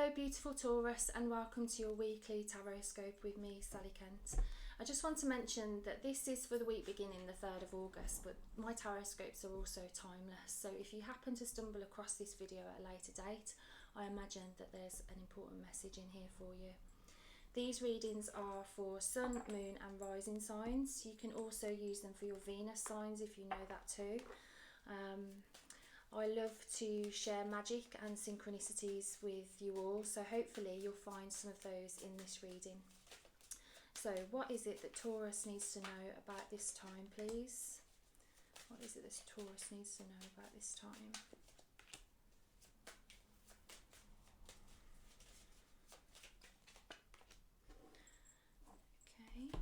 Hello beautiful Taurus, and welcome to your weekly Tarot-scope with me, Sally Kent. I just want to mention that this is for the week beginning the 3rd of August, but my Tarot-scopes are also timeless, so if you happen to stumble across this video at a later date, I imagine that there's an important message in here for you. These readings are for Sun, Moon and Rising signs. You can also use them for your Venus signs if you know that too. I love to share magic and synchronicities with you all, so hopefully you'll find some of those in this reading. So what is it that Taurus needs to know about this time, please? What is it that Taurus needs to know about this time? Okay.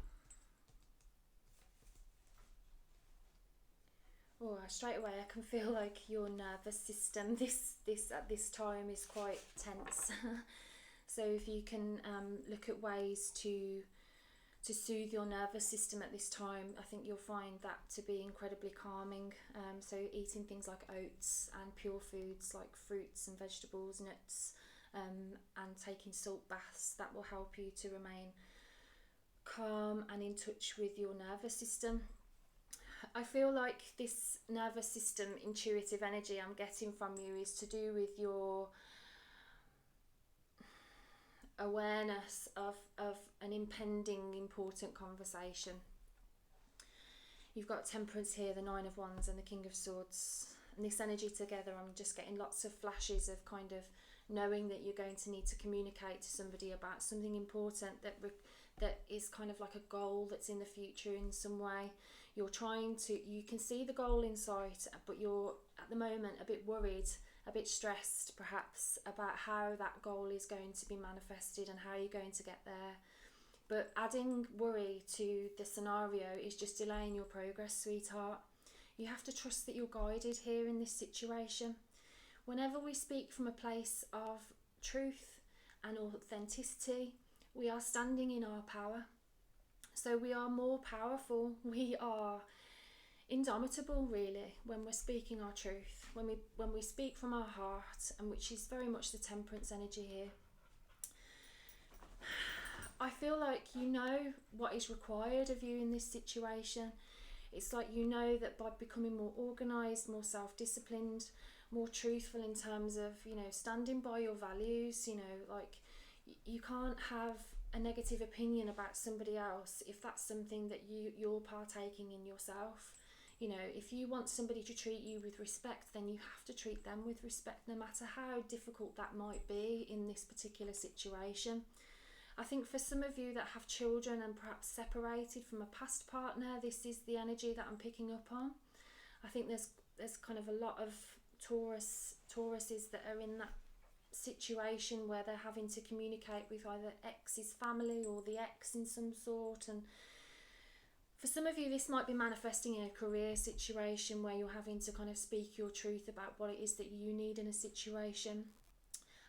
Oh, straight away I can feel like your nervous system at this time is quite tense. So if you can look at ways to soothe your nervous system at this time, I think you'll find that to be incredibly calming. So eating things like oats and pure foods like fruits and vegetables, nuts, and taking salt baths, that will help you to remain calm and in touch with your nervous system. I feel like this nervous system intuitive energy I'm getting from you is to do with your awareness of an impending important conversation. You've got Temperance here, the Nine of Wands and the King of Swords, and this energy together, I'm just getting lots of flashes of kind of knowing that you're going to need to communicate to somebody about something important that is kind of like a goal that's in the future in some way. You can see the goal in sight, but you're at the moment a bit worried, a bit stressed perhaps about how that goal is going to be manifested and how you're going to get there. But adding worry to the scenario is just delaying your progress, sweetheart. You have to trust that you're guided here in this situation. Whenever we speak from a place of truth and authenticity, we are standing in our power. So we are more powerful. We are indomitable, really, when we're speaking our truth, when we speak from our heart, and which is very much the Temperance energy here. I feel like you know what is required of you in this situation. It's like you know that by becoming more organised, more self-disciplined, more truthful in terms of, standing by your values, like you can't have a negative opinion about somebody else if that's something that you're partaking in yourself. If you want somebody to treat you with respect, then you have to treat them with respect, no matter how difficult that might be in this particular situation. I think for some of you that have children and perhaps separated from a past partner, this is the energy that I'm picking up on. I think there's kind of a lot of Tauruses that are in that situation where they're having to communicate with either ex's family or the ex in some sort. And for some of you, this might be manifesting in a career situation where you're having to kind of speak your truth about what it is that you need in a situation.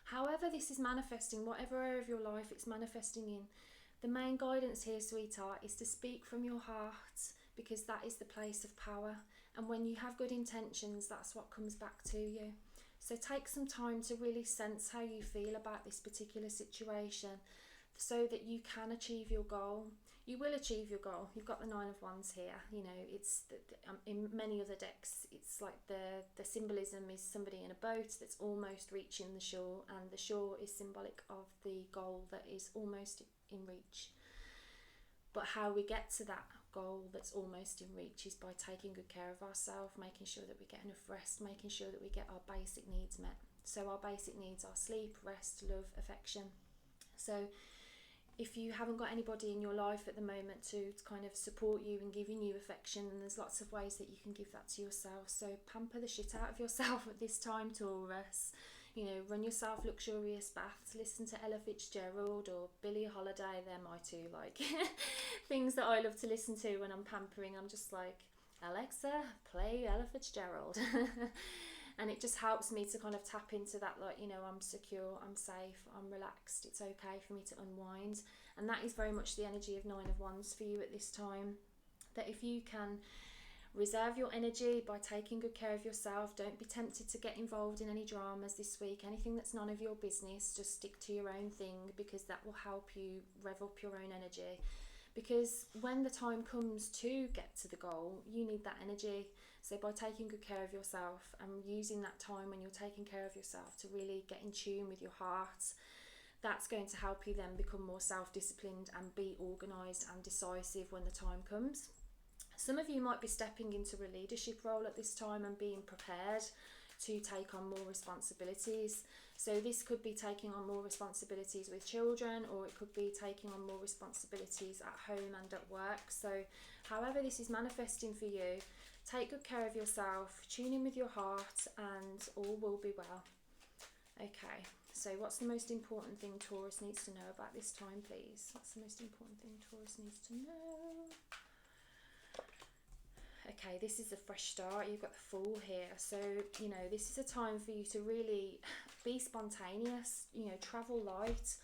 However this is manifesting, whatever area of your life it's manifesting in, the main guidance here, sweetheart, is to speak from your heart, because that is the place of power. And when you have good intentions, that's what comes back to you. So take some time to really sense how you feel about this particular situation so that you can achieve your goal. You will achieve your goal. You've got the Nine of Wands here. It's in many other decks, it's like the symbolism is somebody in a boat that's almost reaching the shore, and the shore is symbolic of the goal that is almost in reach. But how we get to that goal that's almost in reach is by taking good care of ourselves, making sure that we get enough rest, making sure that we get our basic needs met. So our basic needs are sleep, rest, love, affection. So if you haven't got anybody in your life at the moment to kind of support you and giving you affection, and there's lots of ways that you can give that to yourself. So pamper the shit out of yourself at this time, Taurus. Run yourself luxurious baths, listen to Ella Fitzgerald or Billie Holiday. They're my two things that I love to listen to when I'm pampering. I'm just like, Alexa, play Ella Fitzgerald. And it just helps me to kind of tap into that, I'm secure, I'm safe, I'm relaxed, it's okay for me to unwind. And that is very much the energy of Nine of Wands for you at this time. That if you can Reserve your energy by taking good care of yourself. Don't be tempted to get involved in any dramas this week. Anything that's none of your business, just stick to your own thing, because that will help you rev up your own energy. Because when the time comes to get to the goal, you need that energy. So by taking good care of yourself and using that time when you're taking care of yourself to really get in tune with your heart, that's going to help you then become more self-disciplined and be organised and decisive when the time comes. Some of you might be stepping into a leadership role at this time and being prepared to take on more responsibilities. So this could be taking on more responsibilities with children, or it could be taking on more responsibilities at home and at work. So however this is manifesting for you, take good care of yourself, tune in with your heart, and all will be well. Okay, so what's the most important thing Taurus needs to know about this time, please? What's the most important thing Taurus needs to know? Okay, this is a fresh start. You've got the Fool here. So, you know, this is a time for you to really be spontaneous, you know, travel light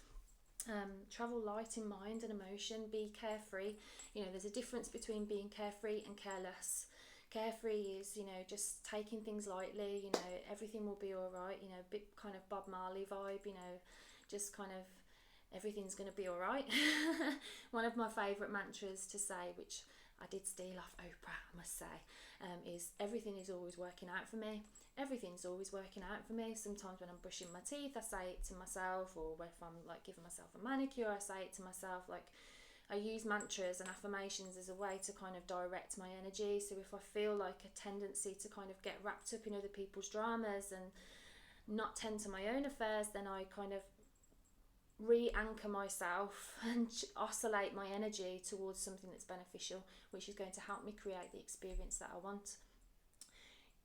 in mind and emotion, be carefree. You know, there's a difference between being carefree and careless. Carefree is, you know, just taking things lightly, you know, everything will be all right, you know, a bit kind of Bob Marley vibe, you know, just kind of everything's going to be all right. One of my favourite mantras to say, which I did steal off Oprah, I must say, is everything is always working out for me. Everything's always working out for me. Sometimes when I'm brushing my teeth, I say it to myself, or if I'm like giving myself a manicure, I say it to myself. Like, I use mantras and affirmations as a way to kind of direct my energy. So if I feel like a tendency to kind of get wrapped up in other people's dramas and not tend to my own affairs, then I kind of re-anchor myself and oscillate my energy towards something that's beneficial, which is going to help me create the experience that I want.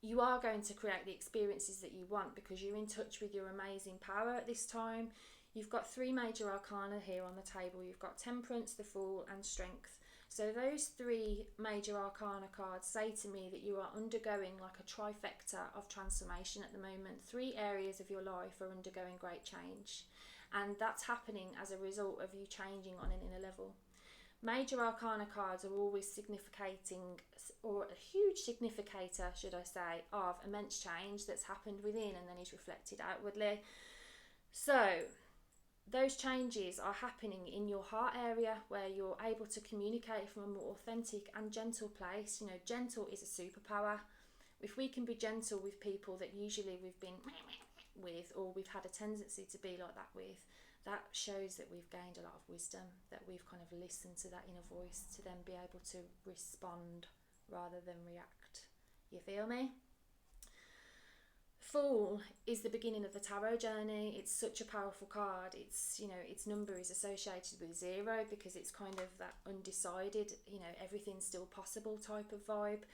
You are going to create the experiences that you want because you're in touch with your amazing power at this time. You've got 3 major arcana here on the table. You've got Temperance, the Fool, and Strength. So those 3 major arcana cards say to me that you are undergoing like a trifecta of transformation at the moment. 3 areas of your life are undergoing great change. And that's happening as a result of you changing on an inner level. Major arcana cards are always significating, or a huge significator, should I say, of immense change that's happened within and then is reflected outwardly. So those changes are happening in your heart area, where you're able to communicate from a more authentic and gentle place. You know, gentle is a superpower. If we can be gentle with people that usually we've been with, or we've had a tendency to be like that with, that shows that we've gained a lot of wisdom, that we've kind of listened to that inner voice to then be able to respond rather than react. You feel me? Fool is the beginning of the tarot journey. It's such a powerful card. It's, you know, its number is associated with 0 because it's kind of that undecided, you know, everything's still possible type of vibe.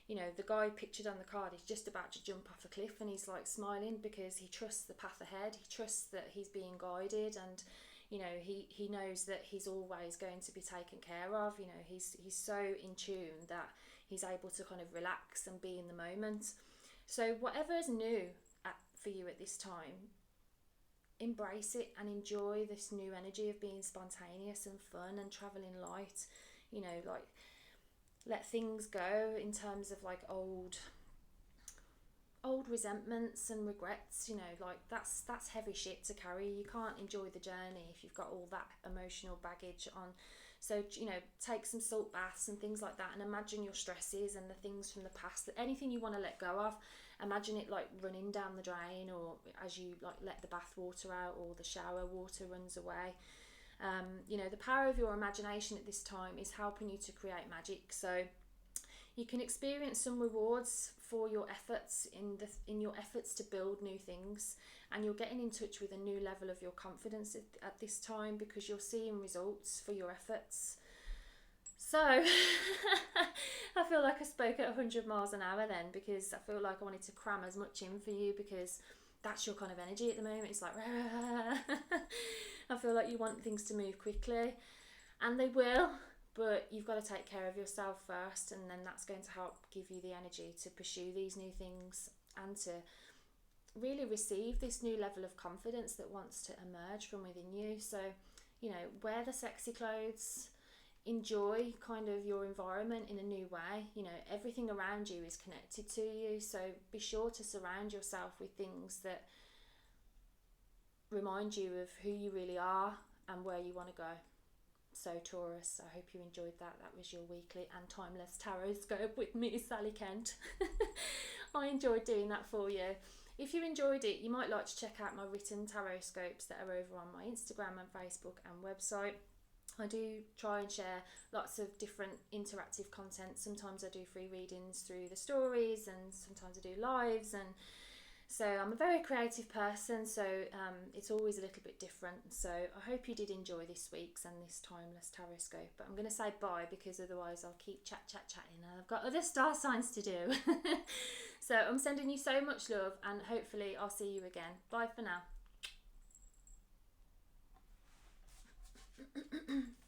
You know, the guy pictured on the card is just about to jump off a cliff, and he's like smiling because he trusts the path ahead. He trusts that he's being guided, and you know, he knows that he's always going to be taken care of. You know, he's so in tune that he's able to kind of relax and be in the moment. So whatever is new for you at this time, embrace it and enjoy this new energy of being spontaneous and fun and traveling light. You know, like, let things go in terms of like old resentments and regrets. You know, like that's heavy shit to carry. You can't enjoy the journey if you've got all that emotional baggage on. So, you know, take some salt baths and things like that, and imagine your stresses and the things from the past, anything you want to let go of. Imagine it like running down the drain, or as you like let the bath water out, or the shower water runs away. You know, the power of your imagination at this time is helping you to create magic. So you can experience some rewards for your efforts in your efforts to build new things, and you're getting in touch with a new level of your confidence at this time because you're seeing results for your efforts. So I feel like I spoke at 100 miles an hour then, because I feel like I wanted to cram as much in for you, because that's your kind of energy at the moment. It's like I feel like you want things to move quickly, and they will, but you've got to take care of yourself first, and then that's going to help give you the energy to pursue these new things and to really receive this new level of confidence that wants to emerge from within you. So, you know, wear the sexy clothes, enjoy kind of your environment in a new way. You know, everything around you is connected to you, so be sure to surround yourself with things that remind you of who you really are and where you want to go. So Taurus, I hope you enjoyed that. That was your weekly and timeless tarot scope with me, Sally Kent. I enjoyed doing that for you. If you enjoyed it, you might like to check out my written tarot scopes that are over on my Instagram and Facebook and website. I do try and share lots of different interactive content. Sometimes I do free readings through the stories, and sometimes I do lives, and so I'm a very creative person, so it's always a little bit different. So I hope you did enjoy this week's and this timeless tarot scope. But I'm going to say bye, because otherwise I'll keep chatting and I've got other star signs to do. So I'm sending you so much love, and hopefully I'll see you again. Bye for now.